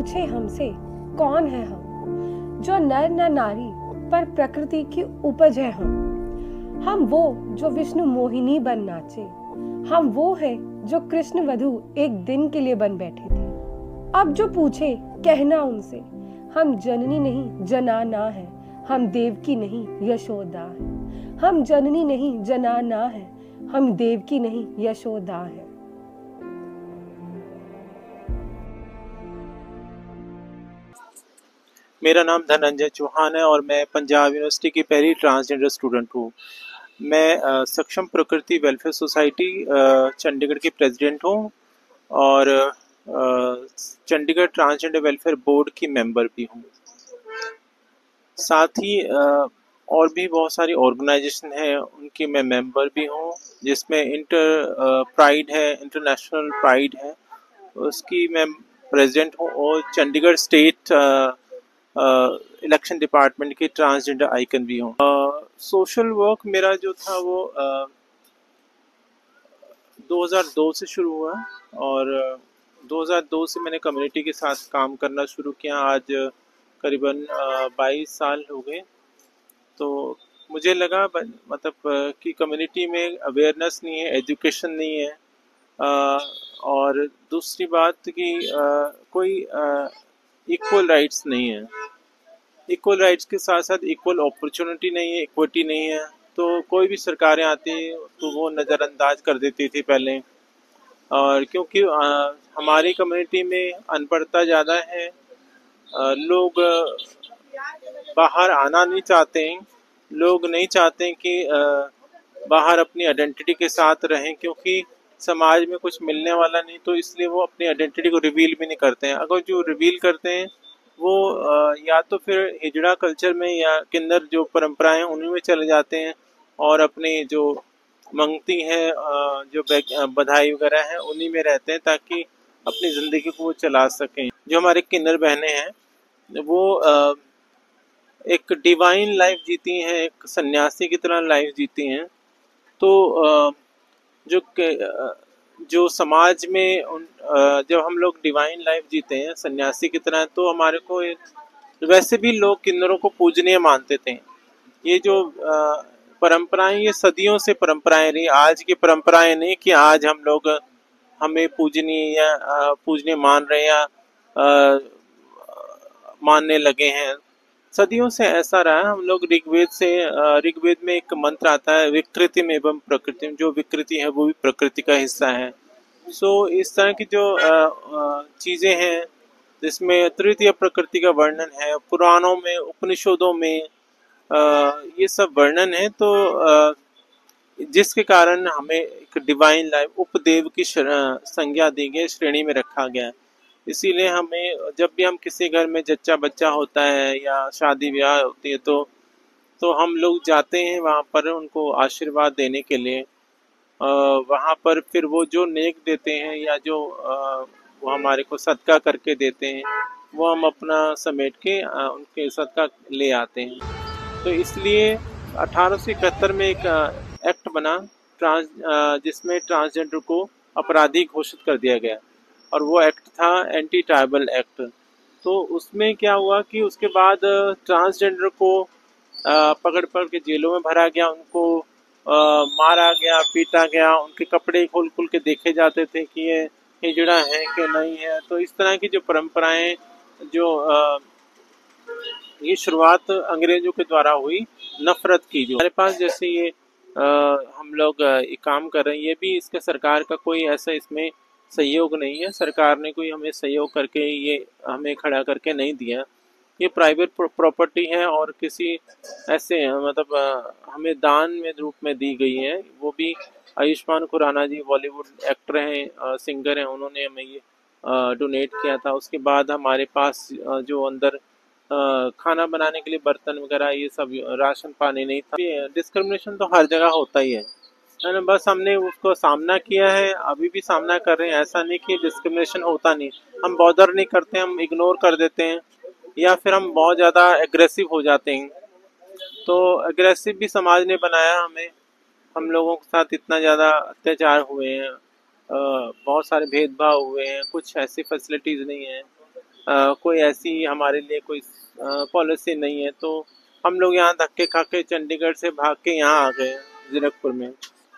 पूछे हमसे कौन है हम, जो नर न नारी पर प्रकृति की उपज है हम वो जो विष्णु मोहिनी बन नाचे, हम वो है जो कृष्ण वधु एक दिन के लिए बन बैठे थे। अब जो पूछे कहना उनसे, हम जननी नहीं जनाना है, हम देवकी नहीं यशोदा है, हम जननी नहीं जनाना है, हम देवकी नहीं यशोदा है। मेरा नाम धनंजय चौहान है और मैं पंजाब यूनिवर्सिटी की पहली ट्रांसजेंडर स्टूडेंट हूँ। मैं सक्षम प्रकृति वेलफेयर सोसाइटी चंडीगढ़ की प्रेसिडेंट हूँ और चंडीगढ़ ट्रांसजेंडर वेलफेयर बोर्ड की मेंबर भी हूँ। साथ ही और भी बहुत सारी ऑर्गेनाइजेशन हैं, उनकी मैं मेंबर भी हूँ, जिसमें प्राइड है, इंटरनेशनल प्राइड है, उसकी मैं प्रेसिडेंट हूँ और चंडीगढ़ स्टेट इलेक्शन डिपार्टमेंट की ट्रांसजेंडर आइकन भी हूँ। सोशल वर्क मेरा जो था वो 2002 से शुरू हुआ और 2002 से मैंने कम्युनिटी के साथ काम करना शुरू किया। आज करीबन 22 साल हो गए। तो मुझे लगा मतलब कि कम्युनिटी में अवेयरनेस नहीं है, एजुकेशन नहीं है और दूसरी बात कि कोई इक्वल राइट्स नहीं है। इक्वल राइट्स के साथ साथ इक्वल अपॉर्चुनिटी नहीं है, इक्विटी नहीं है। तो कोई भी सरकारें आती तो वो नज़रअंदाज कर देती थी पहले, और क्योंकि हमारी कम्युनिटी में अनपढ़ता ज़्यादा है, लोग बाहर आना नहीं चाहते हैं, लोग नहीं चाहते कि बाहर अपनी आइडेंटिटी के साथ रहें, क्योंकि समाज में कुछ मिलने वाला नहीं, तो इसलिए वो अपनी आइडेंटिटी को रिवील भी नहीं करते हैं। अगर जो रिवील करते हैं वो या तो फिर हिजड़ा कल्चर में या किन्नर जो परंपराएं उन्हीं में चले जाते हैं और अपनी जो मंगती हैं जो बधाई वगैरह है उन्हीं में रहते हैं, ताकि अपनी ज़िंदगी को वो चला सकें। जो हमारे किन्नर बहनें हैं वो एक डिवाइन लाइफ जीती हैं, एक सन्यासी की तरह लाइफ जीती हैं। तो जो समाज में जब हम लोग डिवाइन लाइफ जीते हैं सन्यासी की तरह, तो हमारे को वैसे भी लोग किन्नरों को पूजनीय मानते थे। ये जो परंपराएं, ये सदियों से परंपराएं रही, आज की परंपराएं नहीं कि आज हम लोग हमें पूजनीय या पूजनीय मान रहे हैं या मानने लगे हैं। सदियों से ऐसा रहा। हम लोग ऋग्वेद में एक मंत्र आता है, विकृति में एवं प्रकृति, जो विकृति है वो भी प्रकृति का हिस्सा है। सो इस तरह की जो चीजें हैं जिसमें तृतीय प्रकृति का वर्णन है, पुराणों में उपनिषदों में ये सब वर्णन है। तो जिसके कारण हमें एक डिवाइन लाइफ, उपदेव की संज्ञा दी गई, श्रेणी में रखा गया। इसीलिए हमें जब भी हम किसी घर में जच्चा बच्चा होता है या शादी ब्याह होती है तो हम लोग जाते हैं वहाँ पर उनको आशीर्वाद देने के लिए। वहाँ पर फिर वो जो नेक देते हैं या जो वो हमारे को सदका करके देते हैं, वो हम अपना समेट के उनके सदका ले आते हैं। तो इसलिए 1871 में एक एक्ट बना जिसमें ट्रांसजेंडर को अपराधी घोषित कर दिया गया, और वो एक्ट था एंटी ट्राइबल एक्ट। तो उसमें क्या हुआ कि उसके बाद ट्रांसजेंडर को पकड़ पकड़ के जेलों में भरा गया, उनको मारा गया, पीटा गया, उनके कपड़े खोल खोल के देखे जाते थे कि ये हिजड़ा है कि नहीं है। तो इस तरह की जो परंपराएं, जो ये शुरुआत अंग्रेजों के द्वारा हुई नफरत की। जो हमारे पास जैसे ये हम लोग ये काम कर रहे हैं, ये भी इसका सरकार का कोई ऐसा इसमें सहयोग नहीं है। सरकार ने कोई हमें सहयोग करके ये हमें खड़ा करके नहीं दिया। ये प्राइवेट प्रॉपर्टी है और किसी ऐसे मतलब हमें दान में रूप में दी गई है। वो भी आयुष्मान खुराना जी बॉलीवुड एक्टर हैं, सिंगर हैं, उन्होंने हमें ये डोनेट किया था। उसके बाद हमारे पास जो अंदर खाना बनाने के लिए बर्तन वगैरह, ये सब राशन पानी नहीं था। डिस्क्रिमिनेशन तो हर जगह होता ही है ना, बस हमने उसको सामना किया है, अभी भी सामना कर रहे हैं। ऐसा नहीं कि डिस्क्रिमिनेशन होता नहीं, हम बॉदर नहीं करते, हम इग्नोर कर देते हैं या फिर हम बहुत ज़्यादा एग्रेसिव हो जाते हैं। तो एग्रेसिव भी समाज ने बनाया हमें, हम लोगों के साथ इतना ज़्यादा अत्याचार हुए हैं, बहुत सारे भेदभाव हुए हैं, कुछ ऐसी फैसिलिटीज़ नहीं हैं। कोई ऐसी हमारे लिए कोई पॉलिसी नहीं है, तो हम लोग यहाँ धक्के खा के चंडीगढ़ से भाग के यहाँ आ गए जीरकपुर में।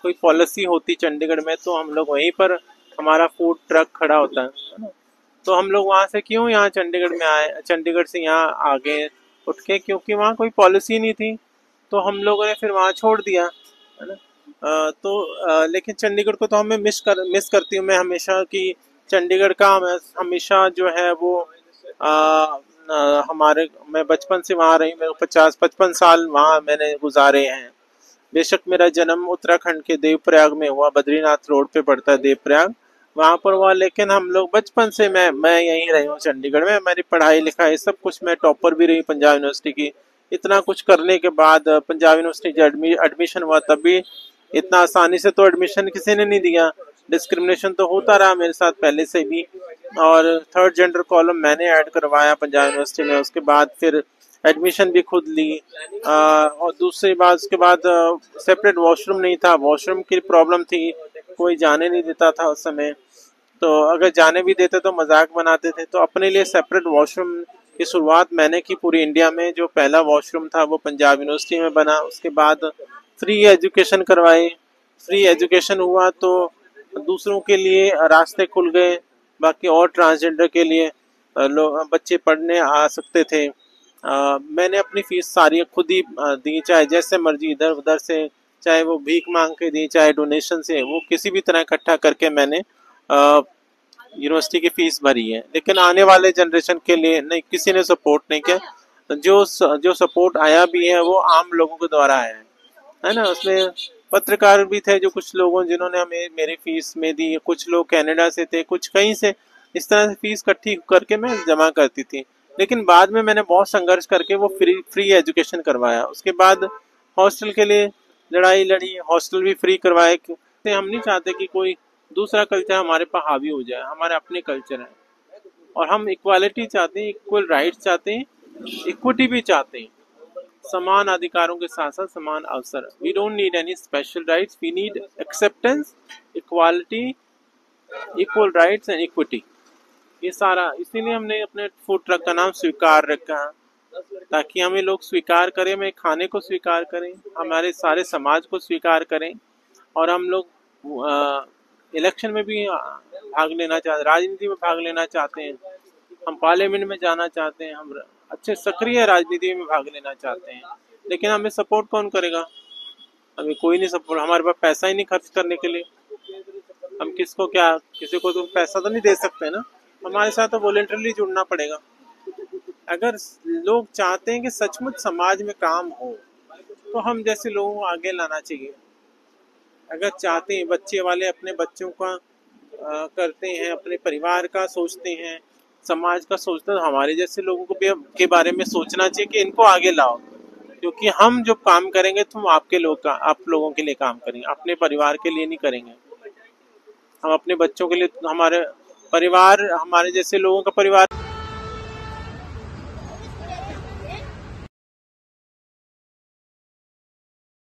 कोई पॉलिसी होती चंडीगढ़ में तो हम लोग वहीं पर हमारा फूड ट्रक खड़ा होता है ना। तो हम लोग वहाँ से क्यों यहाँ चंडीगढ़ में आए, चंडीगढ़ से यहाँ आ गए उठ के, क्योंकि वहाँ कोई पॉलिसी नहीं थी, तो हम लोगों ने फिर वहाँ छोड़ दिया, है ना। लेकिन चंडीगढ़ को तो हमें मिस करती हूँ मैं हमेशा, कि चंडीगढ़ का हमेशा जो है वो मैं बचपन से वहाँ रही, मेरे 50-55 साल वहाँ मैंने गुजारे हैं। बेशक मेरा जन्म उत्तराखंड के देवप्रयाग में हुआ, बद्रीनाथ रोड पे पड़ता है देवप्रयाग, वहाँ पर हुआ, लेकिन हम लोग बचपन से मैं यहीं रही हूँ चंडीगढ़ में। मेरी पढ़ाई लिखाई सब कुछ, मैं टॉपर भी रही पंजाब यूनिवर्सिटी की। इतना कुछ करने के बाद पंजाब यूनिवर्सिटी जब एडमिशन हुआ तब भी इतना आसानी से तो एडमिशन किसी ने नहीं दिया, डिस्क्रिमिनेशन तो होता रहा मेरे साथ पहले से भी। और थर्ड जेंडर कॉलम मैंने ऐड करवाया पंजाब यूनिवर्सिटी में, उसके बाद फिर एडमिशन भी खुद ली। और दूसरी बात, उसके बाद सेपरेट वॉशरूम नहीं था, वॉशरूम की प्रॉब्लम थी, कोई जाने नहीं देता था उस समय, तो अगर जाने भी देते तो मजाक बनाते थे। तो अपने लिए सेपरेट वॉशरूम की शुरुआत मैंने की पूरी इंडिया में। जो पहला वॉशरूम था वो पंजाब यूनिवर्सिटी में बना। उसके बाद फ्री एजुकेशन करवाई, फ्री एजुकेशन हुआ तो दूसरों के लिए रास्ते खुल गए, बाकी और ट्रांसजेंडर के लिए बच्चे पढ़ने आ सकते थे। मैंने अपनी फीस सारी खुद ही दी, चाहे जैसे मर्जी इधर उधर से, चाहे वो भीख मांग के दी, चाहे डोनेशन से, वो किसी भी तरह इकट्ठा करके मैंने यूनिवर्सिटी की फीस भरी है। लेकिन आने वाले जनरेशन के लिए नहीं, किसी ने सपोर्ट नहीं किया। जो सपोर्ट आया भी है वो आम लोगों के द्वारा आया है ना। उसमें पत्रकार भी थे जो कुछ लोगों जिन्होंने हमें मेरी फीस में दी, कुछ लोग कनाडा से थे, कुछ कहीं से, इस तरह से फीस इकट्ठी करके मैं जमा करती थी। लेकिन बाद में मैंने बहुत संघर्ष करके वो फ्री एजुकेशन करवाया। उसके बाद हॉस्टल के लिए लड़ाई लड़ी, हॉस्टल भी फ्री करवाए। हम नहीं चाहते कि कोई दूसरा कल्चर हमारे पर हावी हो जाए, हमारे अपने कल्चर है, और हम इक्वालिटी चाहते हैं, इक्वल राइट्स चाहते हैं, इक्विटी भी चाहते हैं, समान अधिकारों के साथ साथ समान अवसर। We don't need any special rights, we need acceptance, equality, equal rights and equity. ये सारा, इसीलिए हमने अपने फूड ट्रक का नाम स्वीकार रखा, ताकि हमें लोग स्वीकार करें, हमें खाने को स्वीकार करें, हमारे सारे समाज को स्वीकार करें। और हम लोग इलेक्शन में भी भाग लेना चाहते, राजनीति में भाग लेना चाहते हैं, हम पार्लियामेंट में जाना चाहते हैं, हम अच्छे सक्रिय राजनीति में भाग लेना चाहते हैं। लेकिन हमें सपोर्ट कौन करेगा? हमें कोई नहीं सपोर्ट, हमारे पास पैसा ही नहीं खर्च करने के लिए। हम किसको क्या, किसी को तो पैसा तो नहीं दे सकते ना, हमारे साथ तो वॉलंटरली जुड़ना पड़ेगा। अगर लोग चाहते हैं कि सचमुच समाज में काम हो, तो हम जैसे लोगों को आगे लाना चाहिए। अगर चाहते हैं, बच्चे वाले अपने बच्चों का करते हैं, अपने परिवार का सोचते हैं, समाज का सोचते हैं, तो हमारे जैसे लोगों को भी के बारे में सोचना चाहिए कि इनको आगे लाओ। क्योंकि हम जो काम करेंगे तो हम आप लोगों के लिए काम करेंगे, अपने परिवार के लिए नहीं करेंगे। हम अपने बच्चों के लिए, हमारे परिवार, हमारे जैसे लोगों का परिवार